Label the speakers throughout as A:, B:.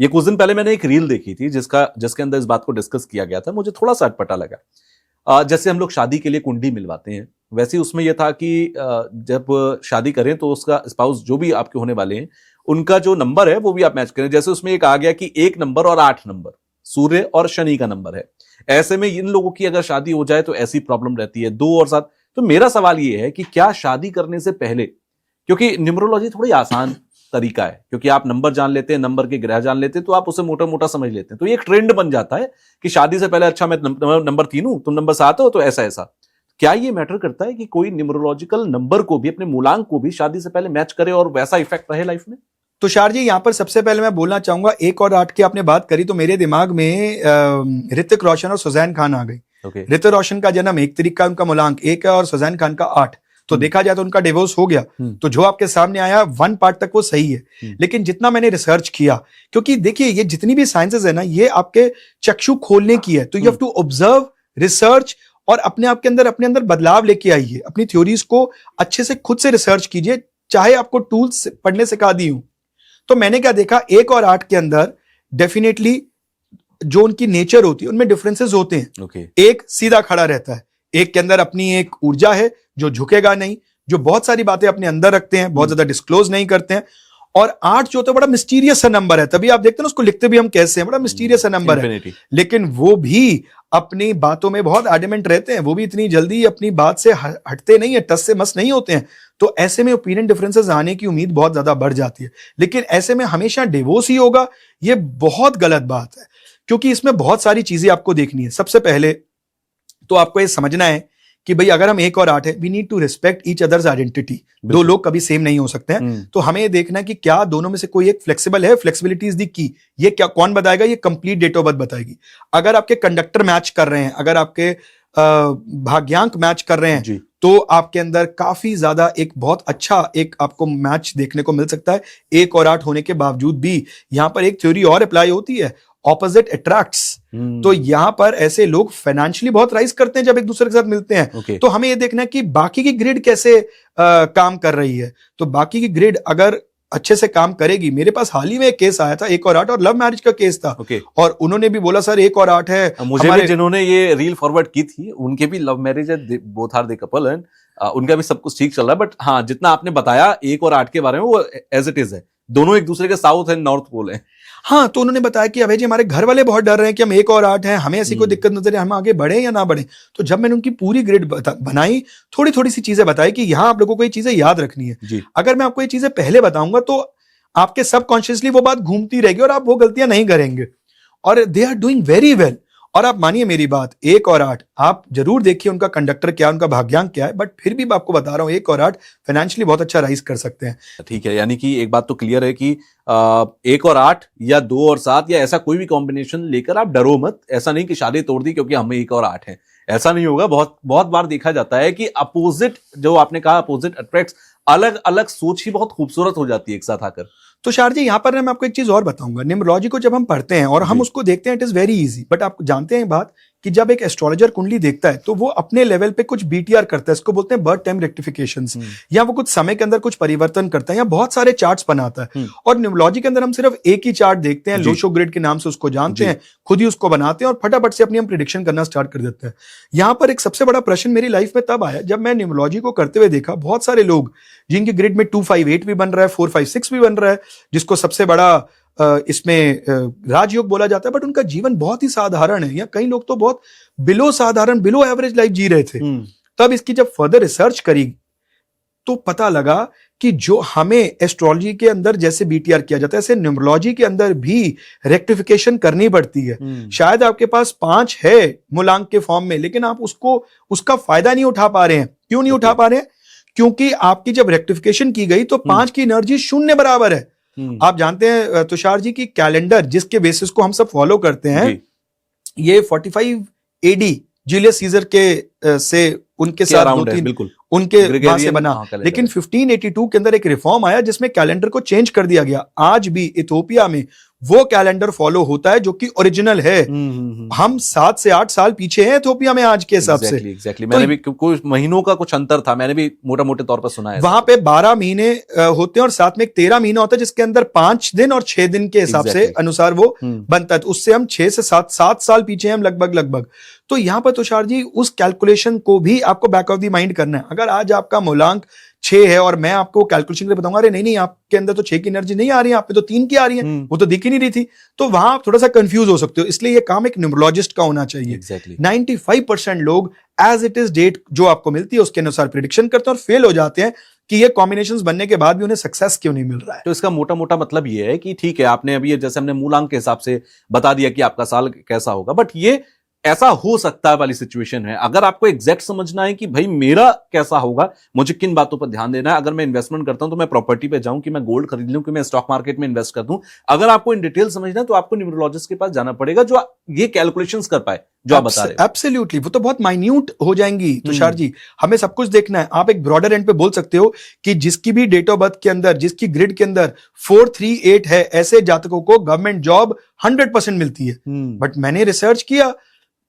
A: ये कुछ दिन पहले मैंने एक रील देखी थी जिसके अंदर इस बात को डिस्कस किया गया था, मुझे थोड़ा सा अटपटा लगा। जैसे हम लोग शादी के लिए कुंडली मिलवाते हैं, वैसे उसमें यह था कि जब शादी करें तो उसका स्पाउस जो भी आपके होने वाले हैं उनका जो नंबर है वो भी आप मैच करें। जैसे उसमें एक आ गया कि 1 नंबर और 8 नंबर सूर्य और शनि का नंबर है। ऐसे में इन लोगों की अगर शादी हो जाए तो ऐसी प्रॉब्लम रहती है 2 और 7। तो मेरा सवाल ये है कि क्या शादी करने से पहले, क्योंकि न्यूमरोलॉजी थोड़ी आसान तरीका है, क्योंकि आप नंबर जान लेते हैं, नंबर के ग्रह जान लेते हैं, तो आप उसे मोटा मोटा समझ लेते हैं, तो ये एक ट्रेंड बन जाता है कि शादी से पहले अच्छा मैं नंबर 3 हूं, तुम नंबर 7 हो, तो ऐसा ऐसा। क्या ये मैटर करता है कि कोई न्यूमरोलॉजिकल नंबर को भी, अपने मूलांक को भी शादी से पहले मैच करे और वैसा इफेक्ट रहे लाइफ में?
B: तुषार जी, यहाँ पर सबसे पहले मैं बोलना चाहूंगा, 1 और 8 की आपने बात करी तो मेरे दिमाग में ऋतिक रोशन और सुजैन खान आ गई। ऋतिक रोशन का जन्म 1 तारीख का, उनका मूलांक 1 है, और सुजैन खान का 8। तो देखा जाए तो उनका डिवोर्स हो गया। तो जो आपके सामने आया 1 पार्ट तक वो सही है, लेकिन जितना मैंने रिसर्च किया, क्योंकि देखिए ये जितनी भी साइंसेज है ना, ये आपके चक्षु खोलने की है, तो you have to observe, research और अपने अंदर बदलाव लेके आइए। अपनी थ्योरीज को अच्छे से खुद से रिसर्च कीजिए, चाहे आपको टूल्स पढ़ने सिखा दी हूं। तो मैंने क्या देखा, 1 और 8 के अंदर डेफिनेटली जो उनकी नेचर होती है उनमें डिफरेंसेस होते हैं। एक सीधा खड़ा रहता है, एक के अंदर अपनी एक ऊर्जा है जो झुकेगा नहीं, जो बहुत सारी बातें अपने अंदर रखते हैं, बहुत ज्यादा डिस्क्लोज नहीं करते हैं। और 8 जो होता है बड़ा मिस्टीरियस सा नंबर है, तभी आप देखते हैं ना उसको लिखते भी हम कैसे हैं, बड़ा मिस्टीरियस सा नंबर है, लेकिन वो भी अपनी बातों में बहुत एडमेंट रहते हैं, वो भी इतनी जल्दी अपनी बात से हटते नहीं है, टस से मस नहीं होते हैं। तो ऐसे में ओपिनियन डिफरेंसेस आने की उम्मीद बहुत ज्यादा बढ़ जाती है, लेकिन ऐसे में हमेशा डिवोर्स ही होगा, ये बहुत गलत बात है, क्योंकि इसमें बहुत सारी चीजें आपको देखनी है। सबसे पहले तो आपको ये समझना है कि भाई अगर हम 1 और 8 है, we need to respect each other's identity. 2 लोग कभी सेम नहीं हो सकते हैं, तो हमें ये देखना है कि क्या दोनों में से कोई एक फ्लेक्सिबल है। Flexibility is the key. ये क्या कौन बताएगा? ये कंप्लीट डेट ऑफ बर्थ बताएगी। अगर आपके कंडक्टर मैच कर रहे हैं, अगर आपके भाग्यांक मैच कर रहे हैं, तो आपके अंदर काफी ज्यादा एक बहुत अच्छा एक आपको मैच देखने को मिल सकता है। 1 और 8 होने के बावजूद भी यहां पर एक थ्योरी और अप्लाई होती है, ऑपोजिट अट्रैक्ट्स। तो यहां पर ऐसे लोग फाइनेंशियली बहुत राइज करते हैं जब एक दूसरे के साथ मिलते हैं। तो हमें यह देखना है कि बाकी की ग्रिड कैसे काम कर रही है। तो बाकी की ग्रिड अगर अच्छे से काम करेगी, मेरे पास हाल ही में एक केस आया था 1 और 8 और लव मैरिज का केस था, और उन्होंने भी बोला सर 1 और 8 है।
A: मुझे भी जिन्होंने ये रील फॉरवर्ड की थी उनके भी लव मैरिज है, both are the couple, and उनका भी सब कुछ ठीक चल रहा है। बट हाँ, जितना आपने बताया 1 और 8 के बारे में, वो एज इट इज है, दोनों एक दूसरे के साउथ एंड नॉर्थ पोल है।
B: हाँ, तो उन्होंने बताया कि अभय जी हमारे घर वाले बहुत डर रहे हैं कि हम 1 और 8 हैं, हमें ऐसी कोई दिक्कत नजर है, हम आगे बढ़े या ना बढ़े। तो जब मैंने उनकी पूरी ग्रिड बनाई, थोड़ी थोड़ी सी चीजें बताई कि यहाँ आप लोगों को ये चीजें याद रखनी है। अगर मैं आपको ये चीजें पहले बताऊंगा तो आपके सबकॉन्शियसली वो बात घूमती रहेगी और आप वो गलतियां नहीं करेंगे, और they are doing very well. और आप मानिए मेरी बात, 1 और 8 आप जरूर देखिए उनका कंडक्टर क्या, उनका भाग्यांक क्या है, बट फिर भी मैं आपको बता रहा हूं 1 और 8 फाइनेंशियली बहुत अच्छा राइज कर सकते हैं।
A: ठीक है, यानी कि एक बात तो क्लियर है कि 1 और 8 या 2 और 7 या ऐसा कोई भी कॉम्बिनेशन लेकर आप डरो मत। ऐसा नहीं कि शादी तोड़ दी क्योंकि हमें 1 और 8 है, ऐसा नहीं होगा। बहुत बहुत बार देखा जाता है कि अपोजिट, जो आपने कहा अपोजिट अट्रैक्ट्स, अलग अलग सोच ही बहुत खूबसूरत हो जाती है एक साथ आकर।
B: तो शार जी, यहां पर मैं आपको एक चीज और बताऊंगा। न्यूमरोलॉजी को जब हम पढ़ते हैं और हम उसको देखते हैं, it is very easy, but आप जानते हैं बात कि जब एक एस्ट्रोलॉजर कुंडली देखता है तो वो अपने लेवल पे कुछ बीटीआर करता है, इसको बोलते हैं बर्थ टाइम रेक्टिफिकेशंस, या वो कुछ समय के अंदर कुछ परिवर्तन करता है, या बहुत सारे चार्ट्स बनाता है। और न्यूमरोलॉजी के अंदर हम सिर्फ एक ही चार्ट देखते हैं, लोशो ग्रिड के नाम से उसको जानते हैं, खुद ही उसको बनाते हैं और फटाफट से अपनी हम प्रिडिक्शन करना स्टार्ट कर देते हैं। यहां पर एक सबसे बड़ा प्रश्न मेरी लाइफ में तब आया जब मैं न्यूमरोलॉजी को करते हुए देखा बहुत सारे लोग जिनकी ग्रिड में 258 भी बन रहा है, 456 भी बन रहा है, जिसको सबसे बड़ा इसमें राजयोग बोला जाता है, बट उनका जीवन बहुत ही साधारण है, या कई लोग तो बहुत बिलो साधारण, बिलो एवरेज लाइफ जी रहे थे। तब इसकी जब फर्दर रिसर्च करी तो पता लगा कि जो हमें एस्ट्रोलॉजी के अंदर जैसे बीटीआर किया जाता है, ऐसे न्यूमरोलॉजी के अंदर भी रेक्टिफिकेशन करनी पड़ती है। शायद आपके पास 5 है मूलांक के फॉर्म में, लेकिन आप उसका फायदा नहीं उठा पा रहे हैं। क्यों नहीं उठा पा रहे हैं? क्योंकि आपकी जब रेक्टिफिकेशन की गई तो 5 की एनर्जी 0 बराबर है। आप जानते हैं तुषार जी की कैलेंडर जिसके बेसिस को हम सब फॉलो करते हैं, ये 45 AD जूलियस सीजर के से उनके साथ 2-3 उनके वहां से बना, लेकिन 1582 के अंदर एक रिफॉर्म आया जिसमें कैलेंडर को चेंज कर दिया गया। आज भी इथियोपिया में वो कैलेंडर फॉलो होता है जो कि ओरिजिनल है। हम 7 से 8 साल पीछे हैं इथोपिया में आज के हिसाब से।
A: एग्जैक्टली मैंने भी कुछ महीनों का कुछ अंतर था, मैंने भी मोटा मोटे तौर पर सुना है।
B: वहां पे 12 महीने होते हैं और साथ में एक 13 महीना होता है जिसके अंदर 5 दिन और 6 दिन के हिसाब से अनुसार वो बनता है। तो उससे हम 6 से 7 साल पीछे हैं हम लगभग। तो यहां पर तुषार जी उस कैलकुलेशन को भी आपको बैक ऑफ द माइंड करना है। अगर आज आपका मूलांक 6 है और मैं आपको कैलकुलेशन के लिए बताऊंगा अरे नहीं आपके अंदर तो 6 की एनर्जी नहीं आ रही है, आप पे तो 3 की आ रही है, वो तो दिख ही नहीं रही थी, तो वहां आप थोड़ा सा कंफ्यूज हो सकते हो। इसलिए ये काम एक न्यूमरोलॉजिस्ट का होना चाहिए। 95% लोग एज इट इज डेट जो आपको मिलती है उसके अनुसार प्रिडिक्शन करते हैं और फेल हो जाते हैं कि ये कॉम्बिनेशंस बनने के बाद भी उन्हें सक्सेस क्यों नहीं मिल रहा है।
A: तो इसका मोटा मोटा मतलब ये है कि ठीक है, आपने अभी जैसे हमने मूलांक के हिसाब से बता दिया कि आपका साल कैसा होगा, बट ये ऐसा हो सकता है वाली सिचुएशन है। अगर आपको एग्जैक्ट समझना है कि भाई मेरा कैसा होगा, मुझे किन बातों पर ध्यान देना है, अगर मैं इन्वेस्टमेंट करता हूं तो मैं प्रॉपर्टी पे जाऊं कि मैं गोल्ड खरीद लूं कि मैं स्टॉक मार्केट में इन्वेस्ट कर दूं, अगर आपको इन डिटेल समझना है तो आपको न्यूमरोलॉजिस्ट के पास जाना पड़ेगा जो ये कैलकुलेशंस कर पाए जो आप बता रहे हैं।
B: एब्सोल्युटली, वो तो बहुत माइन्यूट हो जाएंगी तुषार जी, हमें सब कुछ देखना है। आप एक ब्रॉडर एंड पे बोल सकते हो कि जिसकी भी डेट ऑफ बर्थ के अंदर, जिसकी ग्रिड के अंदर 438 है, ऐसे जातकों को गवर्नमेंट जॉब 100% मिलती है। बट मैंने रिसर्च किया,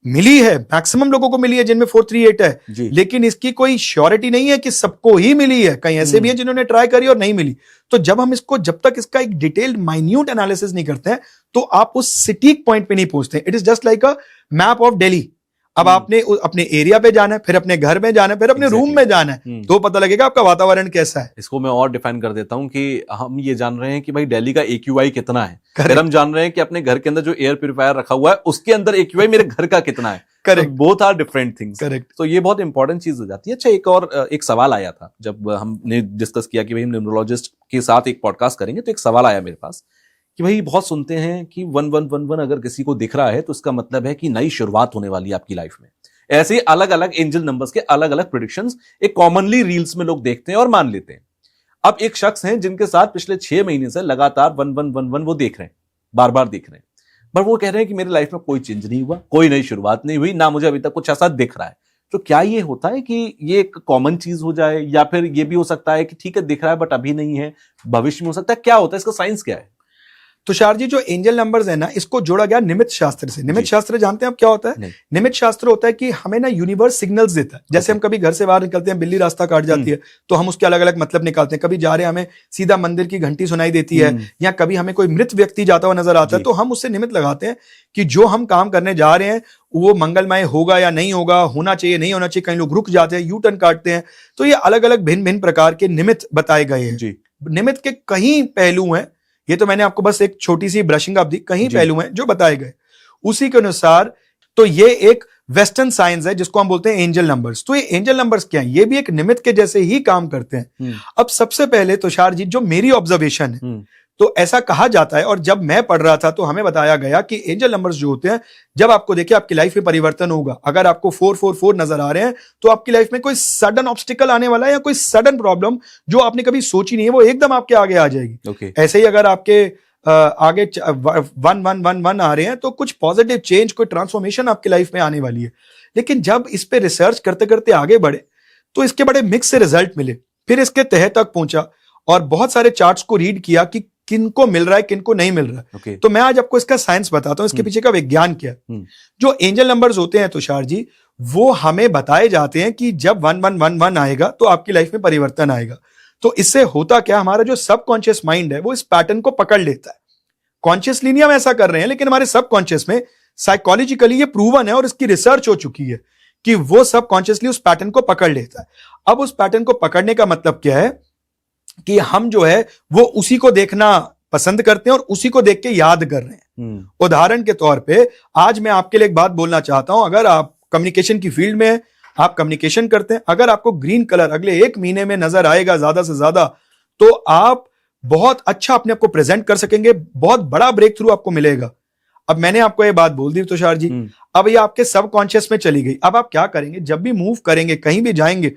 B: मिली है, मैक्सिमम लोगों को मिली है जिनमें 438 है, लेकिन इसकी कोई श्योरिटी नहीं है कि सबको ही मिली है। कहीं ऐसे भी हैं जिन्होंने ट्राई करी और नहीं मिली। तो जब तक इसका एक डिटेल्ड माइन्यूट एनालिसिस नहीं करते हैं तो आप उस सटीक पॉइंट पे नहीं पहुंचते। It is just like a map of Delhi. अब आपने अपने एरिया पे जाना है, फिर अपने घर में जाना है, फिर अपने रूम में जाना है, तो पता लगेगा आपका वातावरण कैसा है।
A: इसको मैं और डिफाइन कर देता हूं कि हम ये जान रहे हैं कि भाई दिल्ली का AQI कितना है, फिर हम जान रहे हैं कि अपने घर के अंदर जो एयर प्यूरिफायर रखा हुआ है उसके अंदर AQI मेरे घर का कितना है। Correct, both are different things. Correct, तो ये बहुत इंपॉर्टेंट चीज हो जाती है। अच्छा, एक सवाल आया था जब हमने डिस्कस किया कि भाई हम न्यूमरोलॉजिस्ट के साथ एक पॉडकास्ट करेंगे, तो एक सवाल आया मेरे पास कि भाई बहुत सुनते हैं कि 1111 अगर किसी को दिख रहा है तो उसका मतलब है कि नई शुरुआत होने वाली है आपकी लाइफ में। ऐसे ही अलग अलग एंजल नंबर्स के अलग अलग प्रेडिक्शंस एक कॉमनली रील्स में लोग देखते हैं और मान लेते हैं। अब एक शख्स हैं जिनके साथ पिछले 6 महीने से लगातार 1111 वो देख रहे हैं, बार बार देख रहे हैं, पर वो कह रहे हैं कि मेरी लाइफ में कोई चेंज नहीं हुआ, कोई नई शुरुआत नहीं हुई, ना मुझे अभी तक कुछ ऐसा दिख रहा है। तो क्या ये होता है कि ये एक कॉमन चीज हो जाए, या फिर ये भी हो सकता है कि ठीक है दिख रहा है बट अभी नहीं है, भविष्य में हो सकता है? क्या होता है, इसका साइंस क्या है?
B: तुषार जी, जो एंजल नंबर्स है ना, इसको जोड़ा गया निमित्त शास्त्र से। निमित्त शास्त्र जानते हैं आप क्या होता है? निमित्त शास्त्र होता है कि हमें ना यूनिवर्स सिग्नल्स देता है। जैसे हम कभी घर से बाहर निकलते हैं, बिल्ली रास्ता काट जाती है तो हम उसके अलग अलग मतलब निकालते हैं। कभी जा रहे हैं, हमें सीधा मंदिर की घंटी सुनाई देती है, या कभी हमें कोई मृत व्यक्ति जाता हुआ नजर आता है, तो हम उससे निमित्त लगाते हैं कि जो हम काम करने जा रहे हैं वो मंगलमय होगा या नहीं होगा, होना चाहिए नहीं होना चाहिए। कई लोग रुक जाते हैं, यू टर्न काटते हैं। तो ये अलग अलग भिन्न भिन्न प्रकार के निमित्त बताए गए हैं। निमित्त के कई पहलू हैं, ये तो मैंने आपको बस एक छोटी सी ब्रशिंग अप दी, कहीं पहलू हैं जो बताए गए उसी के अनुसार। तो ये एक वेस्टर्न साइंस है जिसको हम बोलते हैं एंजल नंबर्स। तो ये एंजल नंबर्स क्या है? ये भी एक निमित्त के जैसे ही काम करते हैं। अब सबसे पहले तुषार जी, जो मेरी ऑब्जर्वेशन है, तो ऐसा कहा जाता है, और जब मैं पढ़ रहा था तो हमें बताया गया कि एंजल नंबर्स जो होते हैं, जब आपको देखिए आपकी लाइफ में परिवर्तन होगा। अगर आपको 444 नजर आ रहे हैं तो आपकी लाइफ में कोई सडन ऑब्स्टिकल आने वाला है, या कोई सडन प्रॉब्लम जो आपने कभी सोची नहीं है वो एकदम आपके आगे आ जाएगी। ऐसे ही अगर आपके आगे 1111 आ रहे हैं तो कुछ पॉजिटिव चेंज, कोई ट्रांसफॉर्मेशन आपकी लाइफ में आने वाली है। लेकिन जब इस पे रिसर्च करते करते आगे बढ़े तो इसके बड़े मिक्स से रिजल्ट मिले। फिर इसके तह तक पहुंचा और बहुत सारे चार्ट्स को रीड किया कि किनको मिल रहा है, किनको नहीं मिल रहा है। तो मैं आज आपको इसका साइंस बताता हूं, इसके पीछे का विज्ञान क्या है। जो एंजल नंबर्स होते हैं तुषार जी, वो हमें बताए जाते हैं कि जब 1111 आएगा तो आपकी लाइफ में परिवर्तन आएगा। तो इससे होता क्या, हमारा जो सबकॉन्शियस माइंड है वो इस पैटर्न को पकड़ लेता है। कॉन्शियसली नहीं हम ऐसा कर रहे हैं, लेकिन हमारे सबकॉन्शियस में साइकोलॉजिकली ये प्रूवन है और इसकी रिसर्च हो चुकी है कि वो सबकॉन्शियसली उस पैटर्न को पकड़ लेता है। अब उस पैटर्न को पकड़ने का मतलब क्या है कि हम जो है वो उसी को देखना पसंद करते हैं और उसी को देख के याद कर रहे हैं। उदाहरण के तौर पे आज मैं आपके लिए एक बात बोलना चाहता हूं। अगर आप कम्युनिकेशन की फील्ड में हैं, आप कम्युनिकेशन करते हैं, अगर आपको ग्रीन कलर अगले 1 महीने में नजर आएगा ज्यादा से ज्यादा, तो आप बहुत अच्छा अपने आप को प्रेजेंट कर सकेंगे, बहुत बड़ा ब्रेक थ्रू आपको मिलेगा। अब मैंने आपको ये बात बोल दी तुषार जी, अब ये आपके सबकॉन्शियस में चली गई। अब आप क्या करेंगे, जब भी मूव करेंगे, कहीं भी जाएंगे,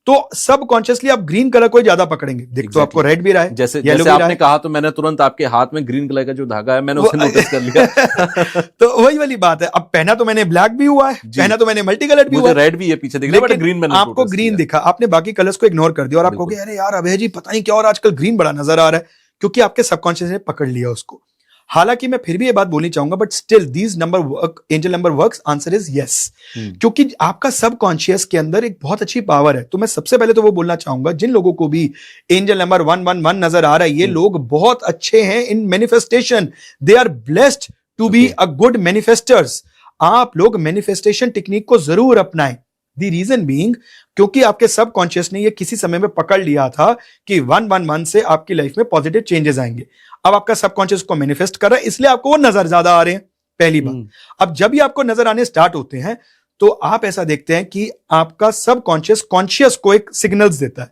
B: तो सबकॉन्शियसली आप ग्रीन कलर को ज्यादा पकड़ेंगे। देख तो आपको रेड भी रहा है,
A: जैसे आपने कहा, तो मैंने तुरंत आपके हाथ में ग्रीन कलर का जो धागा है मैंने उसे नोटिस कर लिया।
B: तो वही वाली बात है। अब पहना तो मैंने ब्लैक भी हुआ है, पहना तो मैंने मल्टी कलर भी हुआ है,
A: रेड भी है पीछे दिख रहा है, बट ग्रीन मैंने
B: आपको ग्रीन दिखा, आपने बाकी कलर्स को इग्नोर कर दिया और आप कहोगे अरे यार अभय जी पता नहीं क्या और आजकल ग्रीन बड़ा नजर आ रहा है, क्योंकि आपके सबकॉन्शियस ने पकड़ लिया उसको। हालांकि मैं फिर भी ये बात बोलनी चाहूंगा, but still these number work, angel number works, answer is yes. क्योंकि आपका सबकॉन्शियस के अंदर एक बहुत अच्छी पावर है। तो मैं सबसे पहले तो वो बोलना चाहूंगा, जिन लोगों को भी एंजल नंबर 111 नजर आ रहा है, ये लोग बहुत अच्छे हैं in manifestation, they are blessed to be a good manifesters. आप लोग मैनिफेस्टेशन टेक्निक को जरूर अपनाएं। द रीजन बीइंग, क्योंकि आपके सबकॉन्शियस ने ये किसी समय में पकड़ लिया था कि 111 से आपकी लाइफ में पॉजिटिव चेंजेस आएंगे। अब आपका सबकॉन्शियस को मैनिफेस्ट कर रहा है, इसलिए आपको वो नजर ज्यादा आ रहे हैं, पहली बात। अब जब भी आपको नजर आने स्टार्ट होते हैं, तो आप ऐसा देखते हैं कि आपका सबकॉन्शियस कॉन्शियस को एक सिग्नल्स देता है।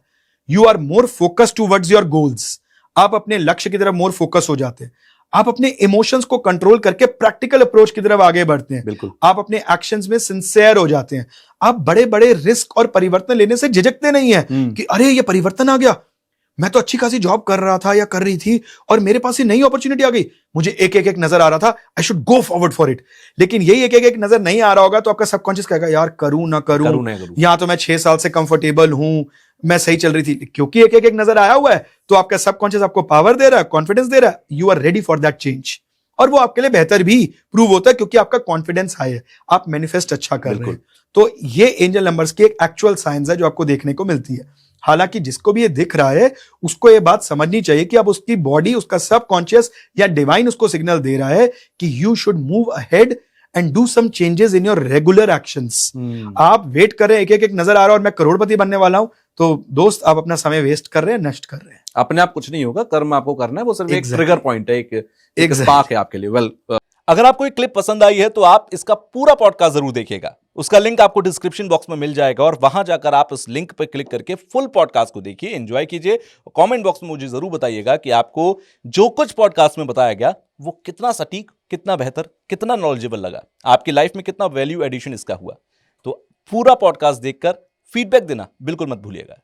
B: You are more focus towards your goals. आप अपने लक्ष्य की तरफ मोर फोकस हो जाते हैं। आप अपने इमोशंस को कंट्रोल करके प्रैक्टिकल अप्रोच की तरफ आगे बढ़ते हैं।
A: बिल्कुल।
B: आप अपने एक्शंस में सिंसियर हो जाते हैं। आप बड़े बड़े रिस्क और परिवर्तन लेने से झिझकते नहीं है कि अरे ये परिवर्तन आ गया, मैं तो अच्छी खासी जॉब कर रहा था या कर रही थी और मेरे पास ये नई अपॉर्चुनिटी आ गई, मुझे एक एक नजर आ रहा था, I should go forward for it. लेकिन यही एक नजर नहीं आ रहा होगा तो आपका सबकॉन्शियस कहेगा यार करूं ना करूं, यहां तो मैं 6 साल से कंफर्टेबल हूं, मैं सही चल रही थी। क्योंकि एक नजर आया हुआ है तो आपका सबकॉन्शियस आपको पावर दे रहा है, कॉन्फिडेंस दे रहा है, you are ready for that change. और वो आपके लिए बेहतर भी प्रूव होता है क्योंकि आपका कॉन्फिडेंस हाई है, आप मैनिफेस्ट अच्छा कर रहे हैं। तो ये एंजल नंबर्स की एक एक्चुअल साइंस है जो आपको देखने को मिलती है। हालांकि जिसको भी ये दिख रहा है उसको ये बात समझनी चाहिए कि अब उसकी बॉडी, उसका सबकॉन्शियस या डिवाइन उसको सिग्नल दे रहा है कि you should move ahead and do some changes in your regular actions. आप वेट कर रहे हैं, एक नजर आ रहा है और मैं करोड़पति बनने वाला हूं, तो दोस्त आप अपना समय वेस्ट कर रहे हैं, नष्ट कर रहे हैं।
A: अपने आप कुछ नहीं होगा, कर्म आपको करना है, वो सिर्फ एक ट्रिगर पॉइंट है, एक स्पार्क है आपके लिए। वेल, अगर आपको ये क्लिप पसंद आई है तो आप इसका पूरा पॉडकास्ट जरूर देखिएगा। उसका लिंक आपको डिस्क्रिप्शन बॉक्स में मिल जाएगा और वहां जाकर आप इस लिंक पर क्लिक करके फुल पॉडकास्ट को देखिए, एंजॉय कीजिए। कमेंट बॉक्स में मुझे जरूर बताइएगा कि आपको जो कुछ पॉडकास्ट में बताया गया वो कितना सटीक, कितना बेहतर, कितना नॉलेजेबल लगा, आपकी लाइफ में कितना वैल्यू एडिशन इसका हुआ। तो पूरा पॉडकास्ट देखकर फीडबैक देना बिल्कुल मत भूलिएगा।